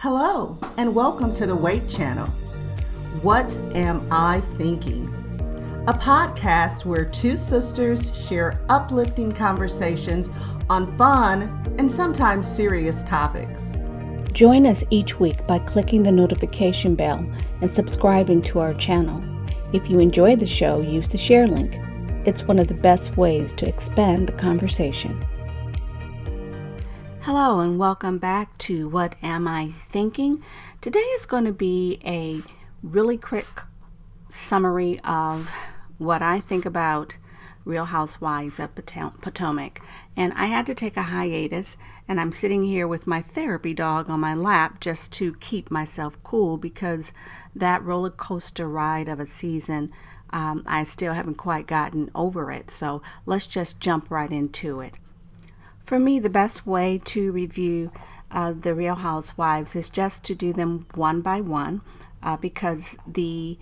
Hello, and welcome to the W.A.I.T channel. What Am I Thinking? A podcast where two sisters share uplifting conversations on fun and sometimes serious topics. Join us each week by clicking the notification bell and subscribing to our channel. If you enjoy the show, use the share link. It's one of the best ways to expand the conversation. Hello and welcome back to What Am I Thinking? Today is going to be a really quick summary of what I think about Real Housewives of Potomac. And I had to take a hiatus, and I'm sitting here with my therapy dog on my lap just to keep myself cool because that roller coaster ride of a season, I still haven't quite gotten over it. So let's just jump right into it. For me, the best way to review the Real Housewives is just to do them one by one because the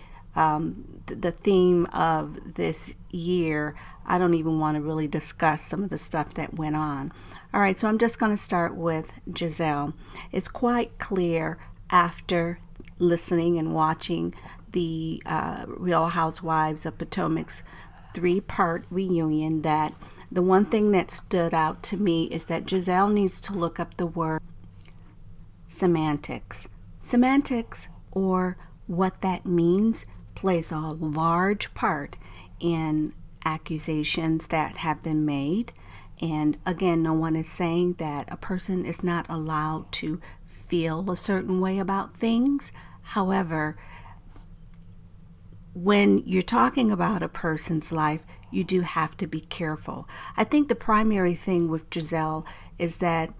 theme of this year, I don't even want to really discuss some of the stuff that went on. All right, so I'm just going to start with Giselle. It's quite clear after listening and watching the Real Housewives of Potomac's 3-part reunion that the one thing that stood out to me is that Giselle needs to look up the word semantics. Semantics, or what that means, plays a large part in accusations that have been made. And again, no one is saying that a person is not allowed to feel a certain way about things. However, when you're talking about a person's life, you do have to be careful. I think the primary thing with Giselle is that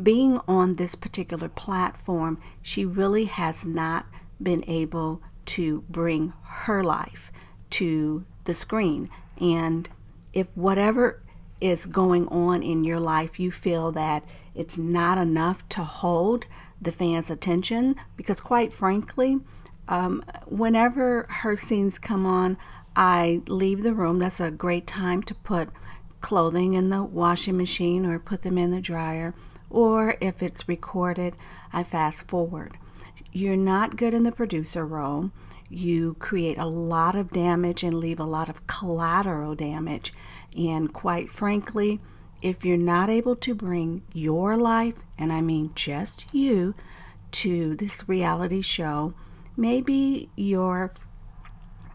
being on this particular platform, she really has not been able to bring her life to the screen. And if whatever is going on in your life, you feel that it's not enough to hold the fans' attention, because quite frankly, whenever her scenes come on, I leave the room. That's a great time to put clothing in the washing machine or put them in the dryer. Or if it's recorded, I fast forward. You're not good in the producer role. You create a lot of damage and leave a lot of collateral damage. And quite frankly, if you're not able to bring your life, and I mean just you, to this reality show, maybe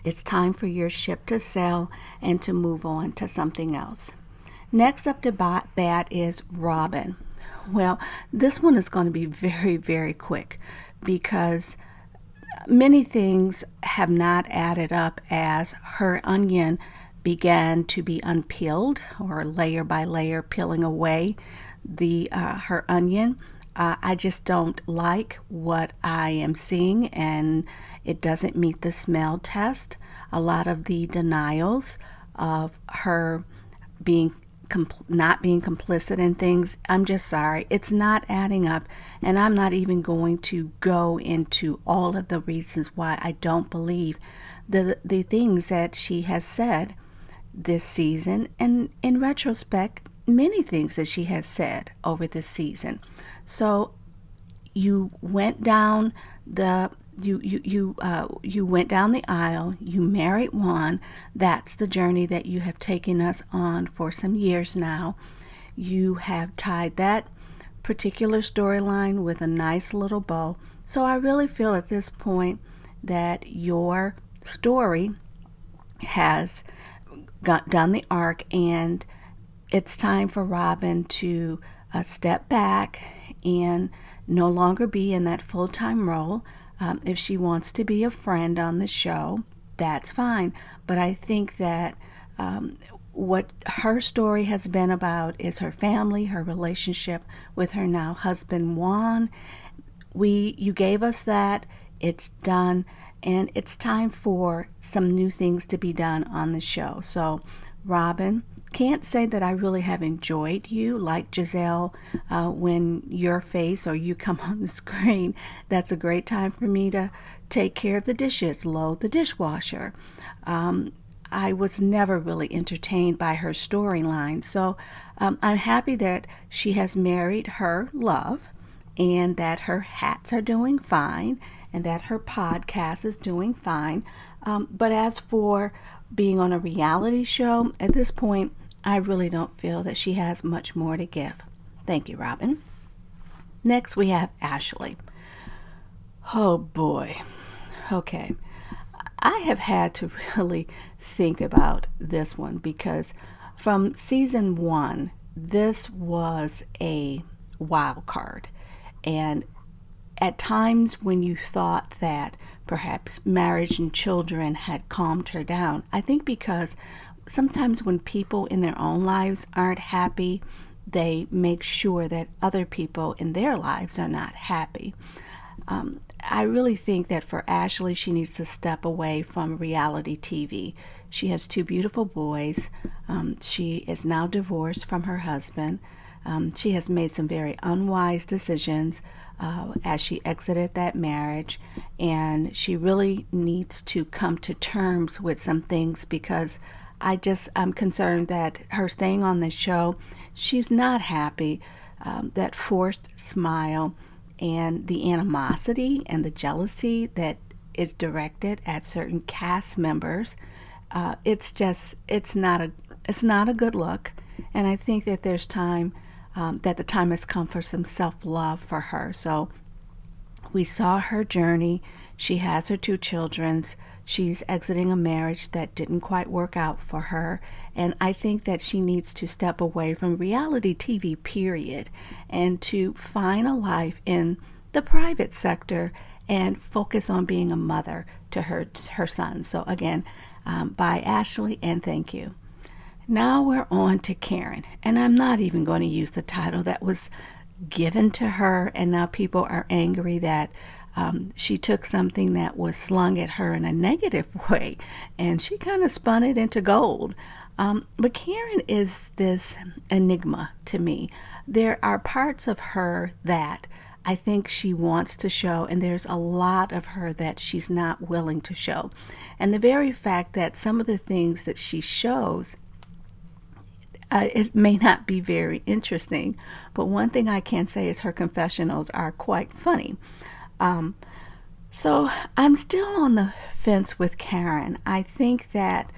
it's time for your ship to sail and to move on to something else. Next up to bat is Robin. Well, this one is going to be very, very quick because many things have not added up as her onion began to be unpeeled, or layer by layer peeling away her onion. I just don't like what I am seeing, and it doesn't meet the smell test. A lot of the denials of her not being complicit in things, I'm just sorry, it's not adding up, and I'm not even going to go into all of the reasons why I don't believe the things that she has said this season, and in retrospect, many things that she has said over this season. So you went down you went down the aisle, you married Juan. That's the journey that you have taken us on for some years now. You have tied that particular storyline with a nice little bow. So I really feel at this point that your story has done the arc, and it's time for Robin to step back and no longer be in that full-time role. If she wants to be a friend on the show, that's fine. But I think that what her story has been about is her family, her relationship with her now husband, Juan. You gave us that. It's done. And it's time for some new things to be done on the show. So, Robin, can't say that I really have enjoyed you like Giselle. When your face or you come on the screen, that's a great time for me to take care of the dishes, load the dishwasher. I was never really entertained by her storyline. So I'm happy that she has married her love, and that her hats are doing fine and that her podcast is doing fine. But as for being on a reality show, at this point, I really don't feel that she has much more to give. Thank you, Robin. Next, we have Ashley. Oh boy. Okay. I have had to really think about this one because from season 1, this was a wild card. And at times when you thought that perhaps marriage and children had calmed her down, I think because sometimes when people in their own lives aren't happy, they make sure that other people in their lives are not happy. I really think that for Ashley, she needs to step away from reality TV. She has 2 beautiful boys. She is now divorced from her husband. She has made some very unwise decisions as she exited that marriage, and she really needs to come to terms with some things because I'm concerned that her staying on the show, she's not happy. That forced smile and the animosity and the jealousy that is directed at certain cast members, it's not a good look. And I think that there's time that the time has come for some self-love for her. So we saw her journey. She has her 2 children. She's exiting a marriage that didn't quite work out for her. And I think that she needs to step away from reality TV, period, and to find a life in the private sector and focus on being a mother to her son. So again, bye, Ashley, and thank you. Now we're on to Karen. And I'm not even going to use the title that was given to her, and now people are angry that she took something that was slung at her in a negative way and she kind of spun it into gold. But Karen is this enigma to me. There are parts of her that I think she wants to show, and there's a lot of her that she's not willing to show. And the very fact that some of the things that she shows it may not be very interesting, but one thing I can say is her confessionals are quite funny. So I'm still on the fence with Karen. I think that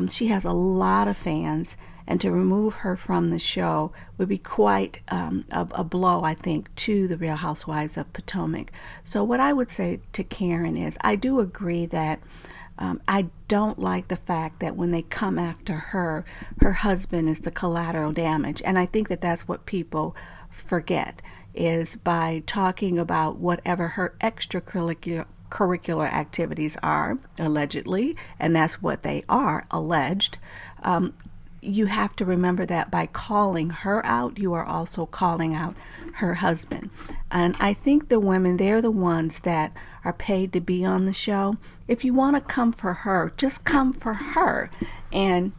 she has a lot of fans, and to remove her from the show would be quite a blow, I think, to the Real Housewives of Potomac. So what I would say to Karen is I do agree that I don't like the fact that when they come after her husband is the collateral damage. And I think that that's what people forget, is by talking about whatever her extracurricular activities are, allegedly, and that's what they are, alleged. You have to remember that by calling her out, you are also calling out her husband. And I think the women, they're the ones that are paid to be on the show. If you want to come for her, just come for her and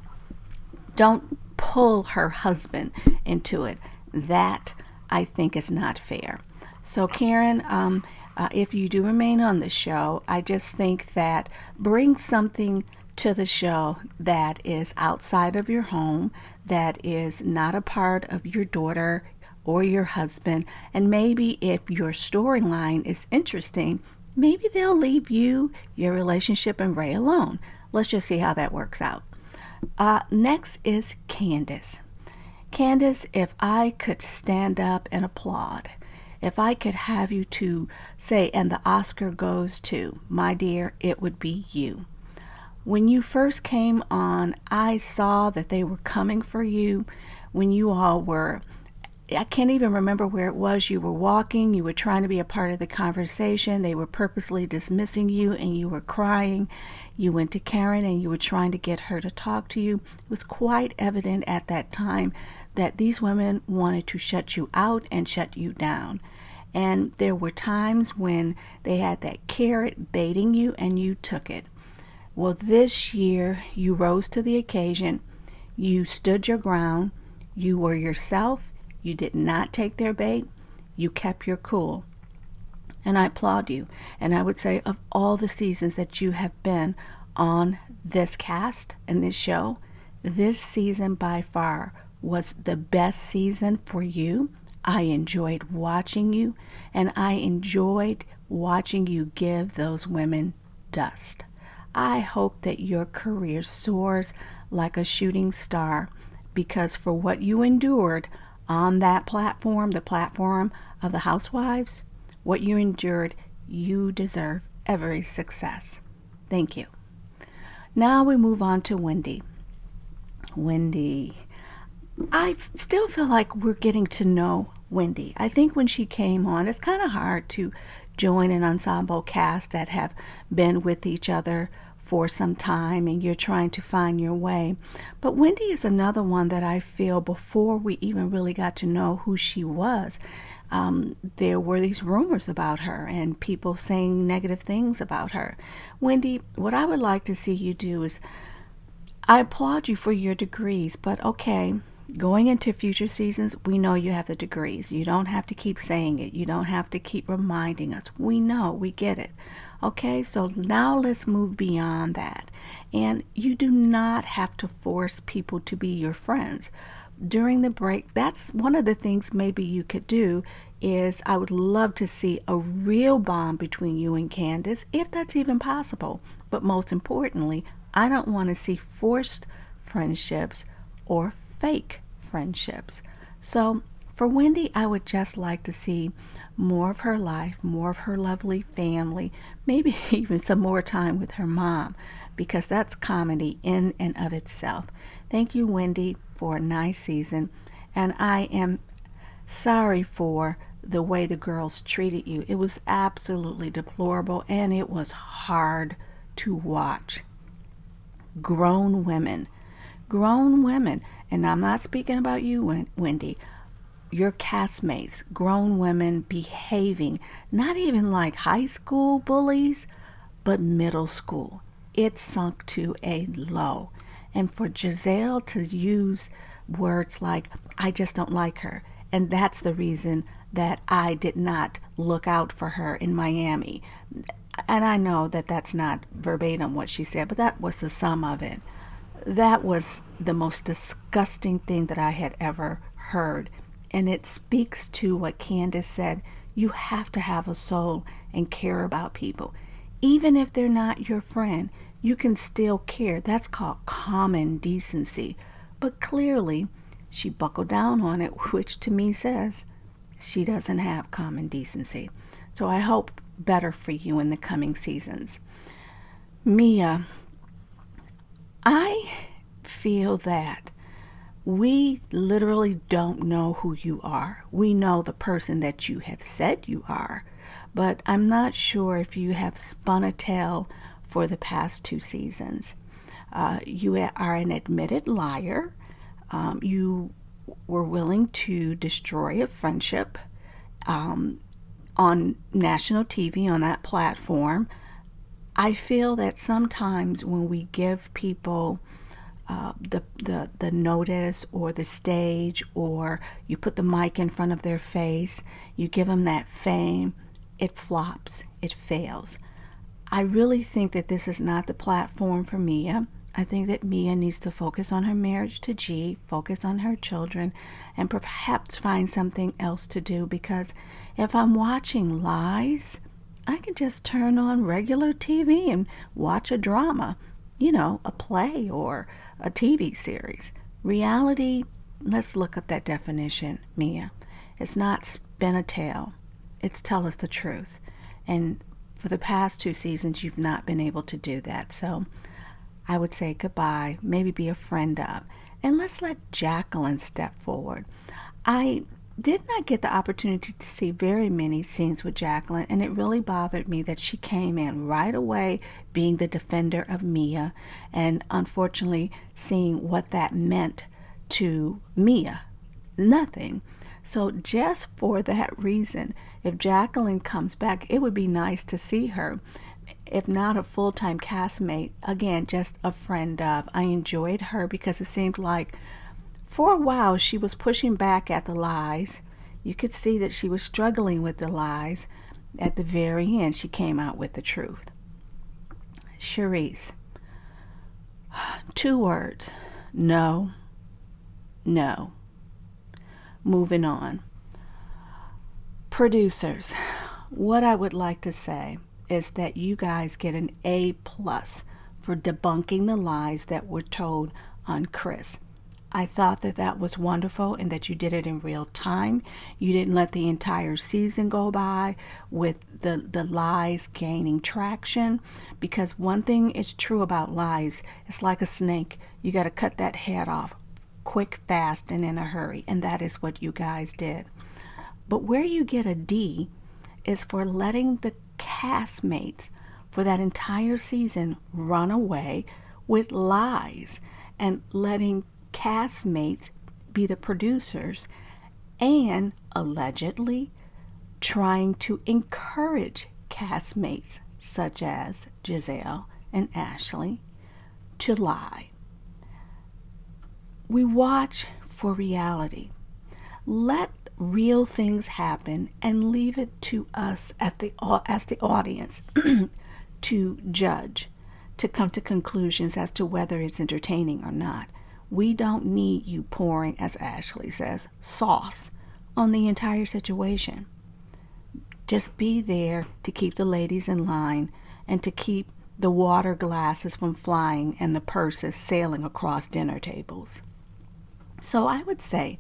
don't pull her husband into it. That, I think, is not fair. So Karen, if you do remain on the show, I just think that bring something to the show that is outside of your home, that is not a part of your daughter or your husband. And maybe if your storyline is interesting, maybe they'll leave you, your relationship, and Ray alone. Let's just see how that works out. Next is Candace. Candace, if I could stand up and applaud, if I could have you to say, and the Oscar goes to, my dear, it would be you. When you first came on, I saw that they were coming for you when you all were, I can't even remember where it was. You were walking, you were trying to be a part of the conversation. They were purposely dismissing you and you were crying. You went to Karen and you were trying to get her to talk to you. It was quite evident at that time that these women wanted to shut you out and shut you down. And there were times when they had that carrot baiting you and you took it. Well, this year you rose to the occasion. You stood your ground. You were yourself. You did not take their bait. You kept your cool. And I applaud you. And I would say of all the seasons that you have been on this cast and this show, this season by far was the best season for you. I enjoyed watching you, and I enjoyed watching you give those women dust. I hope that your career soars like a shooting star, because for what you endured on that platform, the platform of the Housewives, what you endured, you deserve every success. Thank you. Now we move on to Wendy. Wendy. I still feel like we're getting to know Wendy. I think when she came on, it's kind of hard to join an ensemble cast that have been with each other for some time and you're trying to find your way. But Wendy is another one that I feel before we even really got to know who she was, there were these rumors about her and people saying negative things about her. Wendy, what I would like to see you do is, I applaud you for your degrees, but okay, going into future seasons, we know you have the degrees. You don't have to keep saying it. You don't have to keep reminding us. We know, we get it. Okay, so now let's move beyond that. And you do not have to force people to be your friends. During the break, that's one of the things maybe you could do is I would love to see a real bond between you and Candace, if that's even possible. But most importantly, I don't want to see forced friendships or fake friendships. So for Wendy, I would just like to see more of her life, more of her lovely family, maybe even some more time with her mom, because that's comedy in and of itself. Thank you, Wendy, for a nice season. And I am sorry for the way the girls treated you. It was absolutely deplorable and it was hard to watch. Grown women, and I'm not speaking about you, Wendy, your castmates, grown women behaving not even like high school bullies, but middle school. It sunk to a low. And for Giselle to use words like, I just don't like her, and that's the reason that I did not look out for her in Miami. And I know that that's not verbatim what she said, but that was the sum of it. That was the most disgusting thing that I had ever heard. And it speaks to what Candace said. You have to have a soul and care about people. Even if they're not your friend, you can still care. That's called common decency. But clearly, she buckled down on it, which to me says she doesn't have common decency. So I hope better for you in the coming seasons. Mia, I feel that we literally don't know who you are. We know the person that you have said you are, but I'm not sure if you have spun a tale for the past 2 seasons. You are an admitted liar. You were willing to destroy a friendship on national TV, on that platform. I feel that sometimes when we give people the notice or the stage, or you put the mic in front of their face, you give them that fame, it flops, it fails. I really think that this is not the platform for Mia. I think that Mia needs to focus on her marriage to G, focus on her children, and perhaps find something else to do, because if I'm watching lies, I can just turn on regular TV and watch a drama, a play or a TV series. Reality, let's look up that definition, Mia. It's not spin a tale. It's tell us the truth. And for the past 2 seasons, you've not been able to do that. So I would say goodbye, maybe be a friend of. And let's let Jacqueline step forward. I did not get the opportunity to see very many scenes with Jacqueline, and it really bothered me that she came in right away being the defender of Mia, and unfortunately seeing what that meant to Mia. Nothing. So just for that reason, if Jacqueline comes back, it would be nice to see her. If not a full-time castmate, again, just a friend of. I enjoyed her because it seemed like for a while she was pushing back at the lies. You could see that she was struggling with the lies. At the very end, she came out with the truth. Charisse. 2 words. No. No. Moving on. Producers, what I would like to say is that you guys get an A+ for debunking the lies that were told on Chris. I thought that that was wonderful and that you did it in real time. You didn't let the entire season go by with the lies gaining traction, because one thing is true about lies. It's like a snake. You got to cut that head off quick, fast, and in a hurry, and that is what you guys did. But where you get a D is for letting the castmates for that entire season run away with lies and letting castmates be the producers and allegedly trying to encourage castmates such as Giselle and Ashley to lie. We watch for reality. Let real things happen and leave it to us as the audience to judge, to come to conclusions as to whether it's entertaining or not. We don't need you pouring, as Ashley says, sauce on the entire situation. Just be there to keep the ladies in line and to keep the water glasses from flying and the purses sailing across dinner tables. So I would say,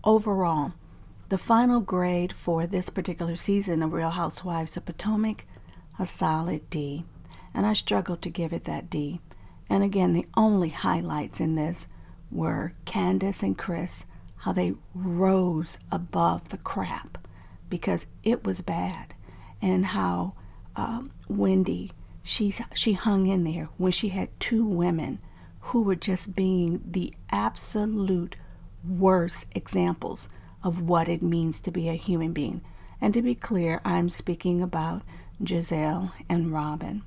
overall, the final grade for this particular season of Real Housewives of Potomac, a solid D. And I struggled to give it that D. And again, the only highlights in this were Candace and Chris, how they rose above the crap because it was bad, and how Wendy, she hung in there when she had two women who were just being the absolute worst examples of what it means to be a human being. And to be clear, I'm speaking about Giselle and Robin.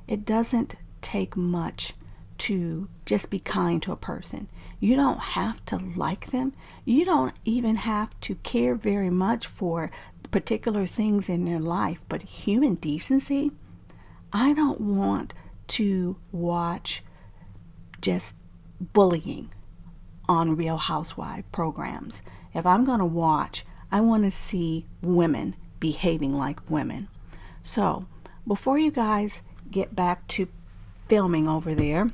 It doesn't take much to just be kind to a person. You don't have to like them. You don't even have to care very much for particular things in their life. But human decency, I don't want to watch just bullying on Real Housewives programs. If I'm going to watch, I want to see women behaving like women. So before you guys get back to filming over there,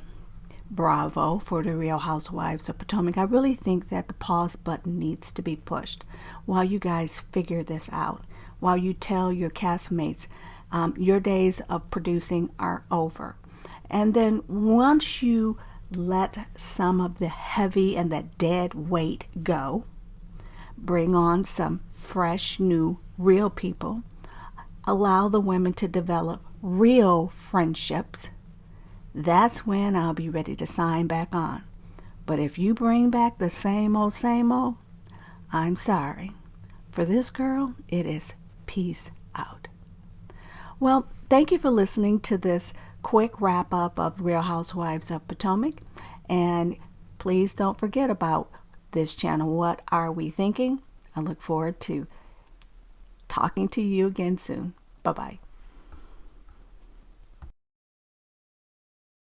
bravo for the Real Housewives of Potomac. I really think that the pause button needs to be pushed while you guys figure this out, while you tell your castmates your days of producing are over. And then once you let some of the heavy and that dead weight go, bring on some fresh, new, real people, allow the women to develop real friendships. That's when I'll be ready to sign back on. But if you bring back the same old, I'm sorry. For this girl, it is peace out. Well, thank you for listening to this quick wrap-up of Real Housewives of Potomac. And please don't forget about this channel, What Are We Thinking? I look forward to talking to you again soon. Bye-bye.